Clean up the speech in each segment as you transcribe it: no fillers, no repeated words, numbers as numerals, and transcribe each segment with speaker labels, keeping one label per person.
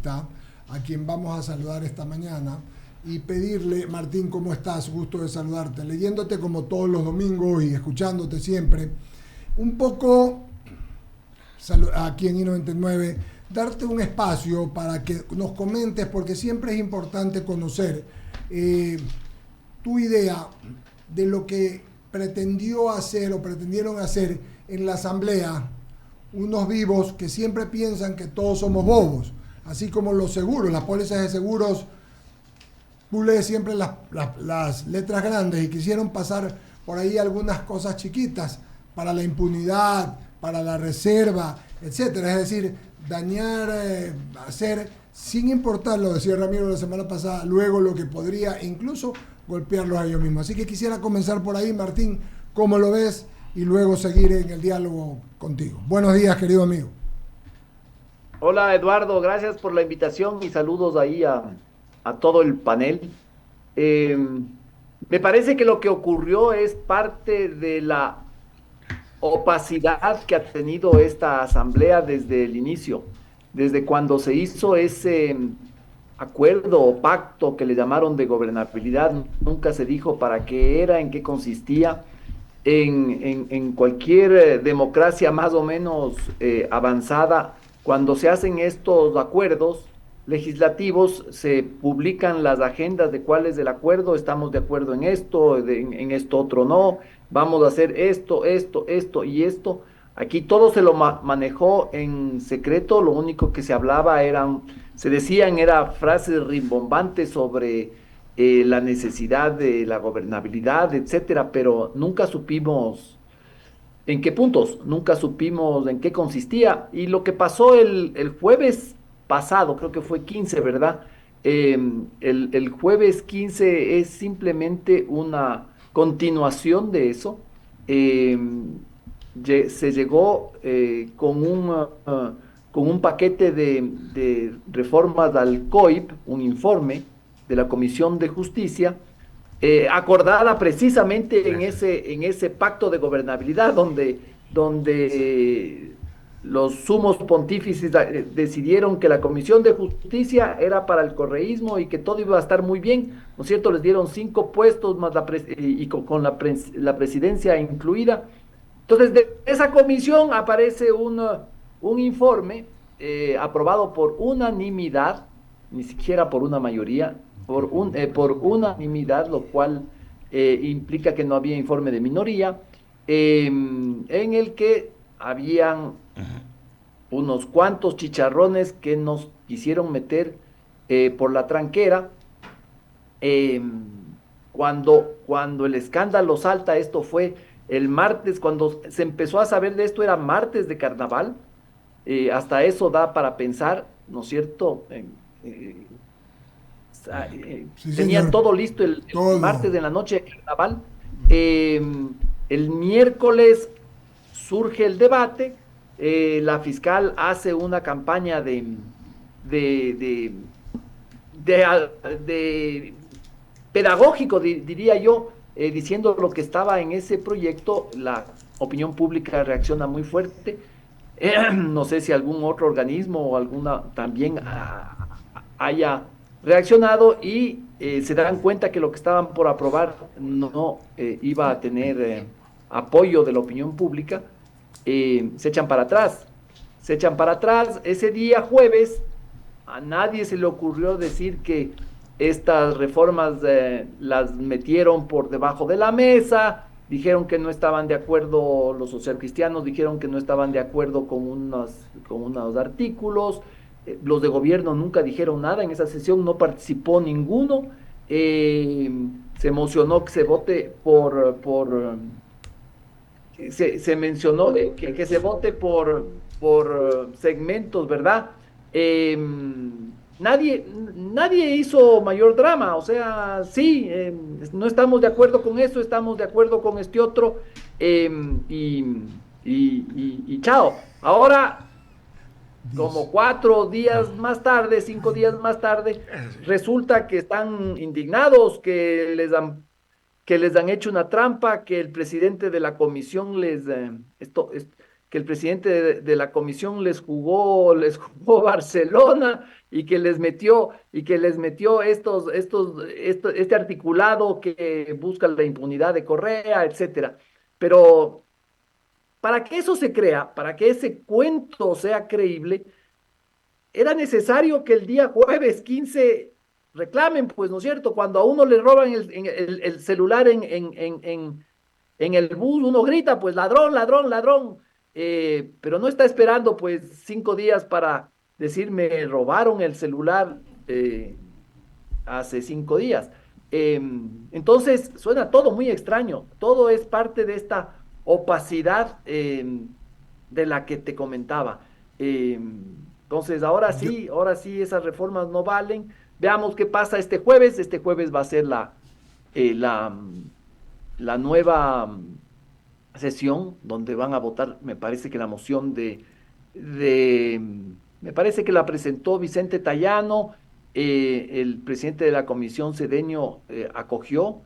Speaker 1: congresista, a quien vamos a saludar esta mañana, y pedirle, Martín, ¿cómo estás? Gusto de saludarte, leyéndote como todos los domingos y escuchándote siempre, un poco aquí en I99, darte un espacio para que nos comentes, porque siempre es importante conocer tu idea de lo que pretendió hacer o pretendieron hacer en la asamblea unos vivos que siempre piensan que todos somos bobos, así como los seguros, las pólizas de seguros, tú lees siempre las letras grandes y quisieron pasar por ahí algunas cosas chiquitas para la impunidad, para la reserva, etcétera. Es decir, dañar, hacer, sin importar, lo decía Ramiro la semana pasada, luego lo que podría incluso golpearlos a ellos mismos. Así que quisiera comenzar por ahí, Martín, ¿cómo lo ves? Y luego seguir en el diálogo contigo. Buenos días, querido amigo.
Speaker 2: Hola Eduardo, gracias por la invitación y saludos ahí a todo el panel. Eh, Me parece que lo que ocurrió es parte de la opacidad que ha tenido esta asamblea desde el inicio, desde cuando se hizo ese acuerdo o pacto que le llamaron de gobernabilidad, nunca se dijo para qué era, en qué consistía. En cualquier democracia más o menos avanzada, cuando se hacen estos acuerdos legislativos, se publican las agendas de cuál es el acuerdo, estamos de acuerdo en esto, en esto otro no, vamos a hacer esto, esto y esto. Aquí todo se lo manejó en secreto, lo único que se hablaba eran, se decían, era frases rimbombantes sobre la necesidad de la gobernabilidad, etcétera, pero nunca supimos en qué puntos, nunca supimos en qué consistía. Y lo que pasó el jueves pasado, creo que fue 15, ¿verdad? El jueves 15 es simplemente una continuación de eso. Eh, Se llegó con un paquete de reformas al COIP, un informe de la Comisión de Justicia, acordada precisamente en ese pacto de gobernabilidad donde los sumos pontífices decidieron que la Comisión de Justicia era para el correísmo y que todo iba a estar muy bien, ¿no es cierto? Les dieron 5 puestos más y con la presidencia incluida. Entonces, de esa comisión aparece un informe aprobado por unanimidad, ni siquiera por una mayoría, por unanimidad, lo cual implica que no había informe de minoría, en el que habían unos cuantos chicharrones que nos quisieron meter por la tranquera. eh, cuando el escándalo salta, esto fue el martes, cuando se empezó a saber de esto, era martes de carnaval. Hasta eso da para pensar, ¿no es cierto?
Speaker 1: Sí,
Speaker 2: Tenían
Speaker 1: señor.
Speaker 2: todo listo el
Speaker 1: Todo.
Speaker 2: martes de la noche de carnaval. Eh, el miércoles surge el debate, la fiscal hace una campaña de, de, de pedagógico, diría yo, diciendo lo que estaba en ese proyecto. La opinión pública reacciona muy fuerte. No sé si algún otro organismo o alguna también haya reaccionado y se dan cuenta que lo que estaban por aprobar no iba a tener apoyo de la opinión pública. Se echan para atrás. Se echan para atrás. Ese día jueves a nadie se le ocurrió decir que estas reformas las metieron por debajo de la mesa, dijeron que no estaban de acuerdo, los socialcristianos dijeron que no estaban de acuerdo con unos artículos. Los de gobierno nunca dijeron nada, en esa sesión no participó ninguno. eh, Se emocionó que se vote se mencionó que se vote por segmentos, ¿verdad? Eh, nadie hizo mayor drama, o sea, sí, no estamos de acuerdo con eso, estamos de acuerdo con este otro, eh, y, y chao. Ahora,
Speaker 1: Dice.
Speaker 2: como 4 días más tarde, 5 días más tarde, resulta que están indignados, que les han hecho una trampa, que el presidente de la comisión que el presidente de la comisión les jugó Barcelona, y que les metió este articulado que busca la impunidad de Correa, etcétera. Pero para que eso se crea, para que ese cuento sea creíble, era necesario que el día jueves 15 reclamen, pues, ¿no es cierto? Cuando a uno le roban el celular en el bus, uno grita, pues, ladrón, ladrón, ladrón. Pero no está esperando, pues, 5 días para decirme robaron el celular hace 5 días. Entonces, suena todo muy extraño. Todo es parte de esta opacidad de la que te comentaba. Entonces,
Speaker 1: Yo,
Speaker 2: ahora sí, esas reformas no valen. Veamos qué pasa este jueves. Este jueves va a ser eh, la, la nueva sesión donde van a votar, me parece que la moción me parece que la presentó Vicente Tayano, el presidente de la comisión Cedeño acogió.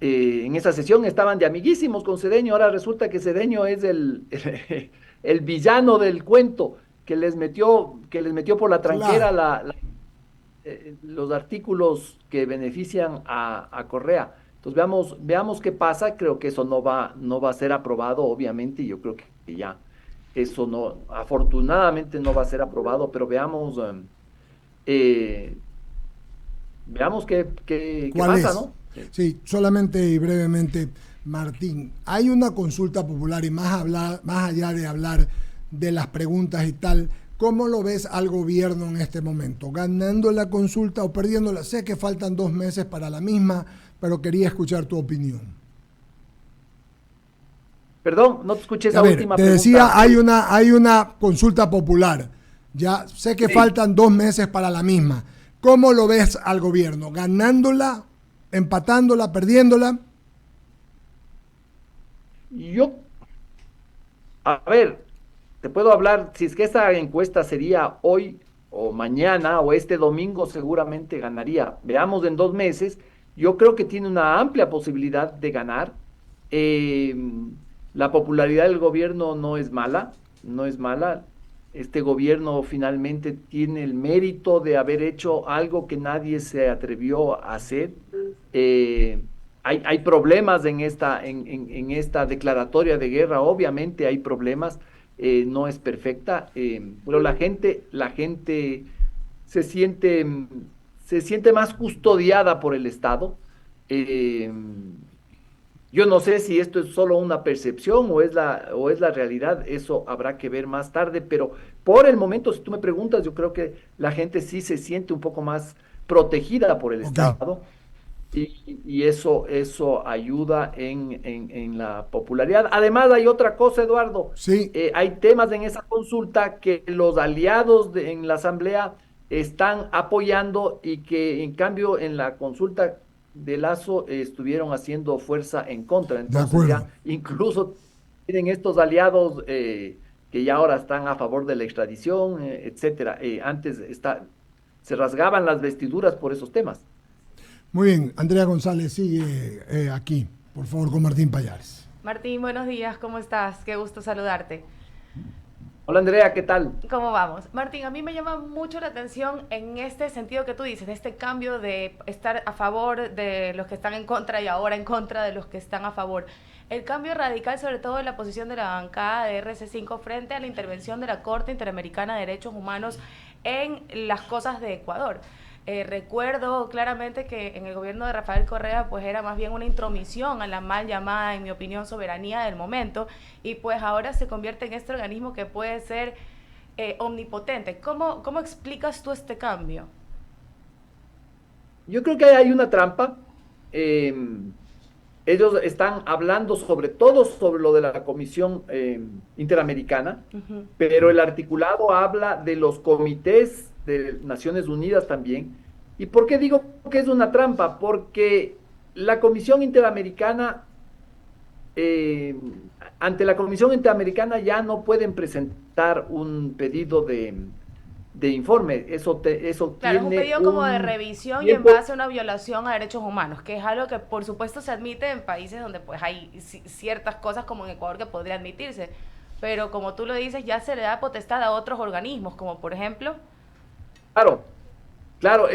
Speaker 2: En esa sesión estaban de amiguísimos con Cedeño, ahora resulta que Cedeño es el villano del cuento que les metió por la tranquera
Speaker 1: claro.
Speaker 2: los artículos que benefician a Correa. Entonces veamos qué pasa. Creo que eso no va a ser aprobado, obviamente, y yo creo que ya eso no, afortunadamente no va a ser aprobado, pero eh, veamos qué
Speaker 1: ¿Cuál
Speaker 2: pasa,
Speaker 1: es?
Speaker 2: ¿no?
Speaker 1: Sí, solamente y brevemente, Martín, hay una consulta popular y más allá de hablar de las preguntas y tal, ¿cómo lo ves al gobierno en este momento? ¿Ganando la consulta o perdiéndola? Sé que faltan 2 meses para la misma, pero quería escuchar tu opinión.
Speaker 2: Perdón, no te escuché
Speaker 1: A
Speaker 2: esa
Speaker 1: ver,
Speaker 2: última
Speaker 1: te decía,
Speaker 2: pregunta.
Speaker 1: hay una consulta popular. Ya sé que
Speaker 2: Sí,
Speaker 1: faltan 2 meses para la misma. ¿Cómo lo ves al gobierno? ¿Ganándola, empatándola, perdiéndola?
Speaker 2: yo, a ver, te puedo hablar, si es que esa encuesta sería hoy o mañana o este domingo, seguramente ganaría. Veamos en 2 meses. Yo creo que tiene una amplia posibilidad de ganar. Eh, la popularidad del gobierno no es mala, no es mala. Este gobierno finalmente tiene el mérito de haber hecho algo que nadie se atrevió a hacer. Eh, hay problemas en esta declaratoria de guerra, obviamente hay problemas, no es perfecta, pero la gente se siente, se siente más custodiada por el Estado. Eh, yo no sé si esto es solo una percepción o es la realidad, eso habrá que ver más tarde, pero por el momento, si tú me preguntas, yo creo que la gente sí se siente un poco más protegida por el
Speaker 1: Ok,
Speaker 2: Estado. Y eso ayuda en la popularidad. Además, hay otra cosa, Eduardo.
Speaker 1: sí,
Speaker 2: Hay temas en esa consulta que los aliados en la Asamblea están apoyando y que en cambio en la consulta de Lazo estuvieron haciendo fuerza en contra.
Speaker 1: de
Speaker 2: Entonces
Speaker 1: acuerdo.
Speaker 2: ya incluso tienen estos aliados que ya ahora están a favor de la extradición, etcétera. Antes se rasgaban las vestiduras por esos temas.
Speaker 1: Muy bien, Andrea González sigue aquí, por favor, con Martín Payares.
Speaker 3: Martín, buenos días, ¿cómo estás? Qué gusto saludarte.
Speaker 2: Hola Andrea, ¿qué tal?
Speaker 3: ¿Cómo vamos? Martín, a mí me llama mucho la atención en este sentido que tú dices, de este cambio de estar a favor de los que están en contra y ahora en contra de los que están a favor. El cambio radical, sobre todo en la posición de la bancada de RC5 frente a la intervención de la Corte Interamericana de Derechos Humanos en las cosas de Ecuador. Recuerdo claramente que en el gobierno de Rafael Correa pues era más bien una intromisión a la mal llamada, en mi opinión, soberanía del momento, y pues ahora se convierte en este organismo que puede ser omnipotente. ¿Cómo explicas tú este cambio?
Speaker 2: Yo creo que hay una trampa. eh, Ellos están hablando sobre todo sobre lo de la Comisión Interamericana,
Speaker 3: Ujú.
Speaker 2: pero el articulado habla de los comités de Naciones Unidas también. ¿Y por qué digo que es una trampa? Porque la Comisión Interamericana, eh, ante la Comisión Interamericana ya no pueden presentar un pedido de informe. Eso
Speaker 3: Claro, es un
Speaker 2: tiene
Speaker 3: pedido como de
Speaker 2: un
Speaker 3: revisión y en
Speaker 2: tiempo.
Speaker 3: base a una violación a derechos humanos, que es algo que por supuesto se admite en países donde pues hay ciertas cosas como en Ecuador que podría admitirse, pero como tú lo dices, ya se le da potestad a otros organismos, como por ejemplo...
Speaker 2: Claro, claro,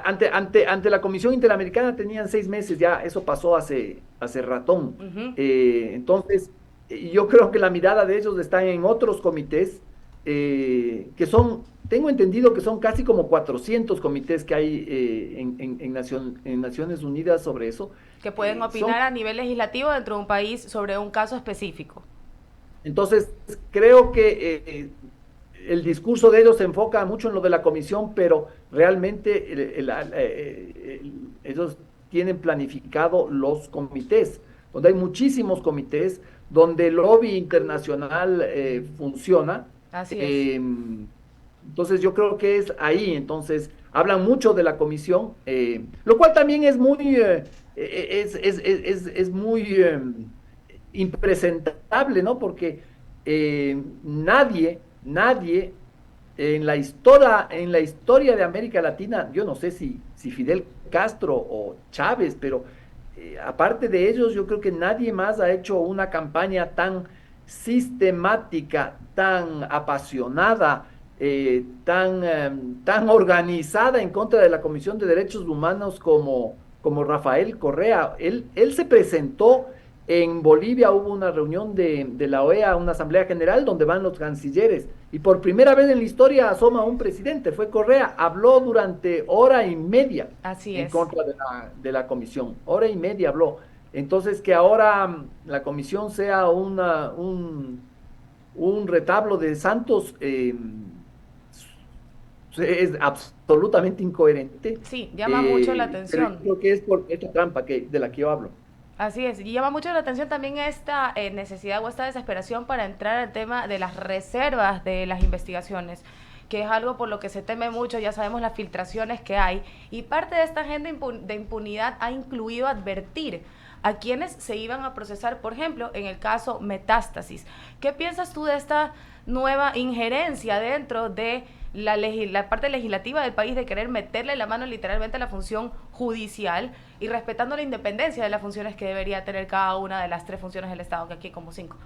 Speaker 2: ante la Comisión Interamericana tenían 6 meses, ya eso pasó hace ratón.
Speaker 3: Ujú.
Speaker 2: Entonces, yo creo que la mirada de ellos está en otros comités, que son, tengo entendido que son casi como 400 comités que hay en Naciones Unidas sobre eso.
Speaker 3: Que pueden
Speaker 2: Son
Speaker 3: opinar a nivel legislativo dentro de un país sobre un caso específico.
Speaker 2: Entonces, creo que el discurso de ellos se enfoca mucho en lo de la comisión, pero realmente ellos tienen planificado los comités, donde hay muchísimos comités, donde el lobby internacional funciona.
Speaker 3: Así es.
Speaker 2: Eh, entonces, yo creo que es ahí. Entonces, hablan mucho de la comisión, lo cual también es muy, es muy impresentable, ¿no? Porque nadie en la historia de América Latina, yo no sé si Fidel Castro o Chávez, pero aparte de ellos, yo creo que nadie más ha hecho una campaña tan sistemática, tan apasionada, tan organizada en contra de la Comisión de Derechos Humanos como Rafael Correa. Él se presentó en Bolivia, hubo una reunión de la OEA, una asamblea general donde van los cancilleres, y por primera vez en la historia asoma un presidente, fue Correa, habló durante hora y media
Speaker 3: Así
Speaker 2: en
Speaker 3: es.
Speaker 2: contra de la comisión, hora y media habló. Entonces, que ahora la comisión sea un retablo de santos, es absolutamente incoherente,
Speaker 3: Sí, llama mucho la
Speaker 2: pero yo
Speaker 3: atención.
Speaker 2: creo que es por esta trampa de la que yo hablo.
Speaker 3: Así es, y llama mucho la atención también esta necesidad o esta desesperación para entrar al tema de las reservas de las investigaciones, que es algo por lo que se teme mucho, ya sabemos las filtraciones que hay, y parte de esta agenda de impunidad ha incluido advertir a quienes se iban a procesar, por ejemplo, en el caso Metástasis. ¿Qué piensas tú de esta nueva injerencia dentro de la parte legislativa del país de querer meterle la mano literalmente a la función judicial y respetando la independencia de las funciones que debería tener cada una de las 3 funciones del Estado, que aquí hay como 5?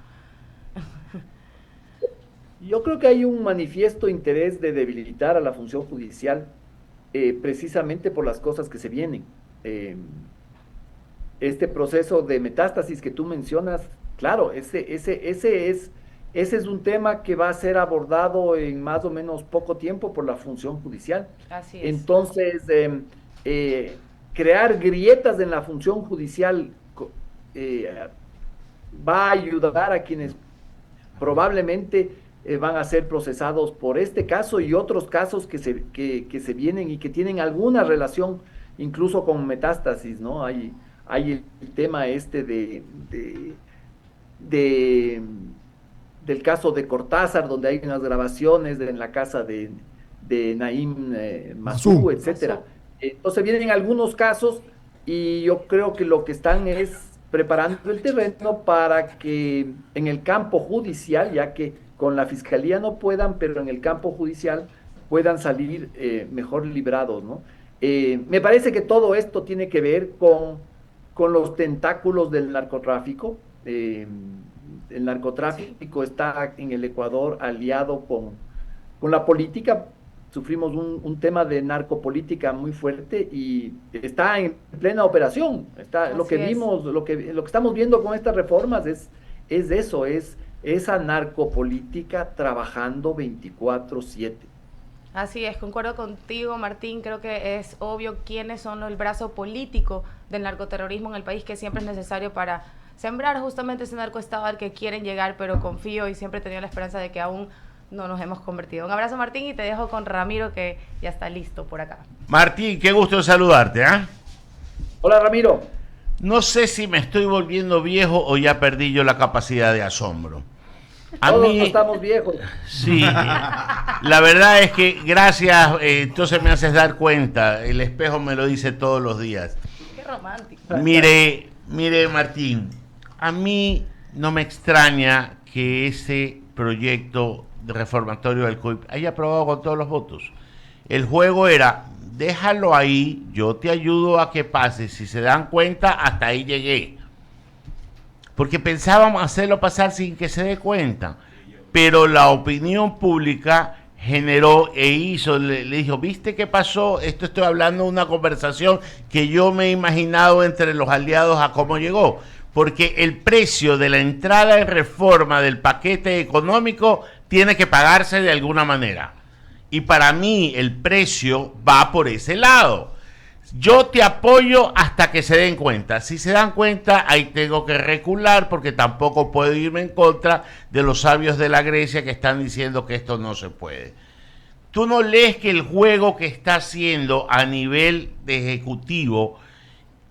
Speaker 2: Yo creo que hay un manifiesto interés de debilitar a la función judicial, precisamente por las cosas que se vienen. Este proceso de metástasis que tú mencionas, claro, ese es un tema que va a ser abordado en más o menos poco tiempo por la función judicial.
Speaker 3: Así es.
Speaker 2: Entonces, crear grietas en la función judicial eh, va a ayudar a quienes probablemente van a ser procesados por este caso y otros casos que se vienen y que tienen alguna relación incluso con metástasis, ¿no? Hay el tema este de del caso de Cortázar, donde hay unas grabaciones en la casa de Naim Massou, etcétera. Entonces vienen algunos casos y yo creo que lo que están es preparando el terreno para que en el campo judicial, ya que con la fiscalía no puedan, pero en el campo judicial puedan salir mejor librados, ¿no? Me parece que todo esto tiene que ver con los tentáculos del narcotráfico. El narcotráfico está en el Ecuador aliado con la política. Sufrimos un tema de narcopolítica muy fuerte y está en plena operación. Lo que vimos, lo que estamos viendo con estas reformas es eso, es esa narcopolítica trabajando 24/7.
Speaker 3: Así es, concuerdo contigo, Martín. Creo que es obvio quiénes son el brazo político del narcoterrorismo en el país, que siempre es necesario para sembrar justamente ese narcoestado al que quieren llegar, pero confío y siempre he tenido la esperanza de que aún no nos hemos convertido. Un abrazo, Martín, y te dejo con Ramiro, que ya está listo por acá.
Speaker 4: Martín, qué gusto saludarte, ¿ah?
Speaker 2: Hola, Ramiro.
Speaker 4: No sé si me estoy volviendo viejo o ya perdí yo la capacidad de asombro.
Speaker 2: Todos estamos viejos.
Speaker 4: Sí, la verdad es que gracias, entonces me haces dar cuenta, el espejo me lo dice todos los días.
Speaker 3: Qué romántico.
Speaker 4: Mire, Martín, a mí no me extraña que ese proyecto de reformatorio del COIP haya aprobado con todos los votos. El juego era, déjalo ahí, yo te ayudo a que pase, si se dan cuenta, hasta ahí llegué. Porque pensábamos hacerlo pasar sin que se dé cuenta, pero la opinión pública generó e hizo, le dijo, ¿viste qué pasó? Esto estoy hablando de una conversación que yo me he imaginado entre los aliados a cómo llegó. Porque el precio de la entrada en reforma del paquete económico tiene que pagarse de alguna manera. Y para mí el precio va por ese lado. Yo te apoyo hasta que se den cuenta. Si se dan cuenta, ahí tengo que recular porque tampoco puedo irme en contra de los sabios de la Grecia que están diciendo que esto no se puede. Tú no lees que el juego que está haciendo a nivel de ejecutivo,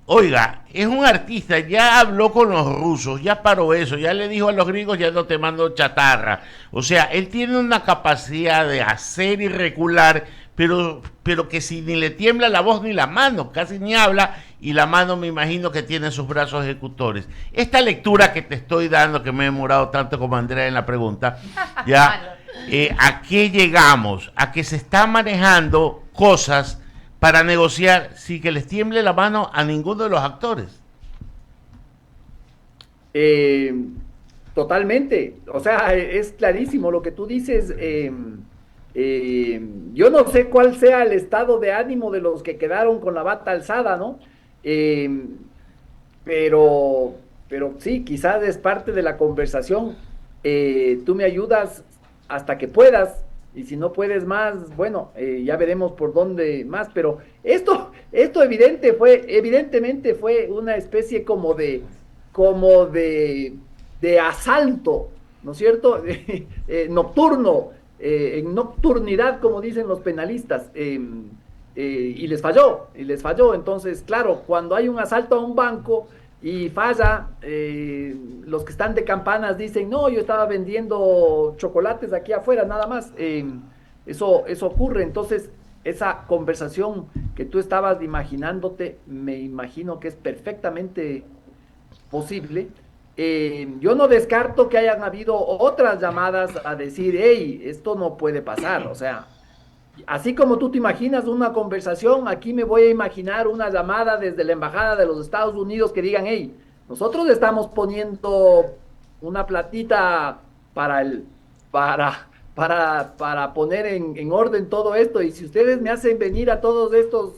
Speaker 4: oiga, es un artista, ya habló con los rusos, ya paró eso, ya le dijo a los gringos, ya no te mando chatarra. O sea, él tiene una capacidad de hacer y recular, pero que si ni le tiembla la voz ni la mano, casi ni habla, y la mano me imagino que tiene sus brazos ejecutores. Esta lectura que te estoy dando, que me he demorado tanto como Andrea en la pregunta, ya, ¿a qué llegamos? A que se están manejando cosas para negociar sin que les tiemble la mano a ninguno de los actores.
Speaker 2: Totalmente, o sea, es clarísimo lo que tú dices. Yo no sé cuál sea el estado de ánimo de los que quedaron con la bata alzada, ¿no? Pero sí, quizás es parte de la conversación. Tú me ayudas hasta que puedas, y si no puedes más, bueno, ya veremos por dónde más, pero esto evidentemente fue una especie como de asalto, ¿no es cierto? Nocturno, en nocturnidad, como dicen los penalistas, y les falló, entonces, claro, cuando hay un asalto a un banco y falla, los que están de campanas dicen, no, yo estaba vendiendo chocolates aquí afuera, nada más. Eso ocurre. Entonces, esa conversación que tú estabas imaginándote, me imagino que es perfectamente posible. Yo no descarto que hayan habido otras llamadas a decir, hey, esto no puede pasar. O sea, así como tú te imaginas una conversación, aquí me voy a imaginar una llamada desde la Embajada de los Estados Unidos que digan, hey, nosotros estamos poniendo una platita para poner en orden todo esto, y si ustedes me hacen venir a todos estos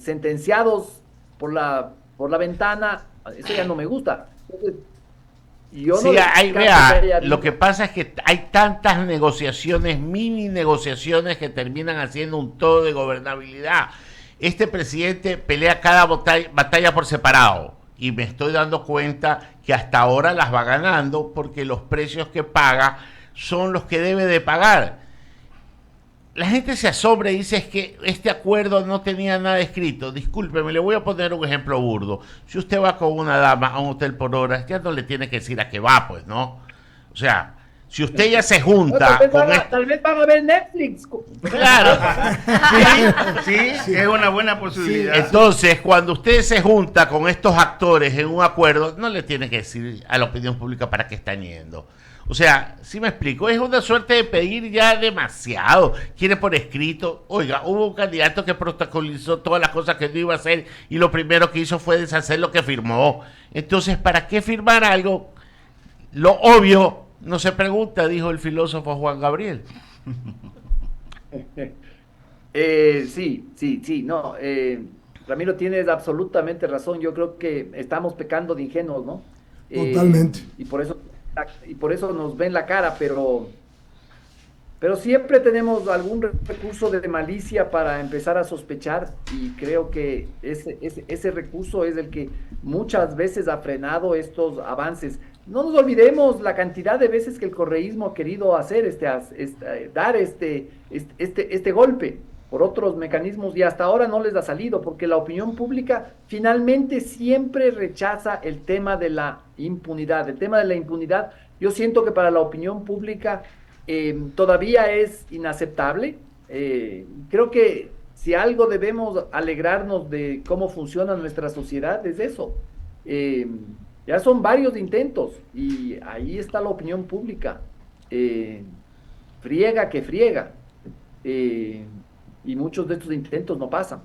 Speaker 2: sentenciados por la ventana, eso ya no me gusta. Entonces, yo
Speaker 4: sí,
Speaker 2: no
Speaker 4: vea, lo que pasa es que hay tantas negociaciones, mini negociaciones, que terminan haciendo un todo de gobernabilidad. Este presidente pelea cada batalla por separado, y me estoy dando cuenta que hasta ahora las va ganando porque los precios que paga son los que debe de pagar. La gente se asombra y dice, es que este acuerdo no tenía nada escrito. Discúlpeme, le voy a poner un ejemplo burdo. Si usted va con una dama a un hotel por horas, ya no le tiene que decir a qué va, pues, ¿no? O sea, si usted ya se junta...
Speaker 2: Tal vez van a ver Netflix.
Speaker 4: Claro.
Speaker 5: Sí, es una buena posibilidad.
Speaker 4: Entonces, cuando usted se junta con estos actores en un acuerdo, no le tiene que decir a la opinión pública para qué están yendo. O sea, si me explico, es una suerte de pedir ya demasiado. Quiere por escrito. Oiga, hubo un candidato que protocolizó todas las cosas que no iba a hacer, y lo primero que hizo fue deshacer lo que firmó. Entonces, ¿para qué firmar algo? Lo obvio no se pregunta, dijo el filósofo Juan Gabriel.
Speaker 2: Sí, no. Ramiro, tienes absolutamente razón. Yo creo que estamos pecando de ingenuos, ¿no?
Speaker 1: Totalmente.
Speaker 2: Y por eso nos ven la cara, pero siempre tenemos algún recurso de malicia para empezar a sospechar, y creo que ese recurso es el que muchas veces ha frenado estos avances. No nos olvidemos la cantidad de veces que el correísmo ha querido hacer dar este golpe por otros mecanismos, y hasta ahora no les ha salido, porque la opinión pública finalmente siempre rechaza el tema de la impunidad. El tema de la impunidad, yo siento que para la opinión pública todavía es inaceptable. Creo que si algo debemos alegrarnos de cómo funciona nuestra sociedad es eso. Ya son varios intentos, y ahí está la opinión pública. Friega que friega. Y muchos de estos intentos no pasan.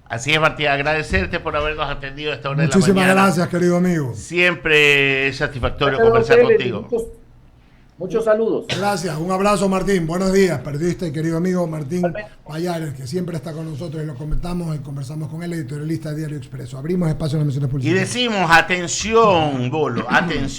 Speaker 4: Así es, Martín, agradecerte por habernos atendido a esta hora de la mañana.
Speaker 1: Muchísimas gracias, querido amigo.
Speaker 4: Siempre es satisfactorio conversar contigo.
Speaker 2: Muchos saludos.
Speaker 1: Gracias, un abrazo Martín, buenos días, periodista y querido amigo Martín Pallares, que siempre está con nosotros y lo comentamos y conversamos con él, editorialista de Diario Expreso. Abrimos espacio en las emisiones
Speaker 4: Y
Speaker 1: publicitarias.
Speaker 4: decimos, atención, Bolo, atención.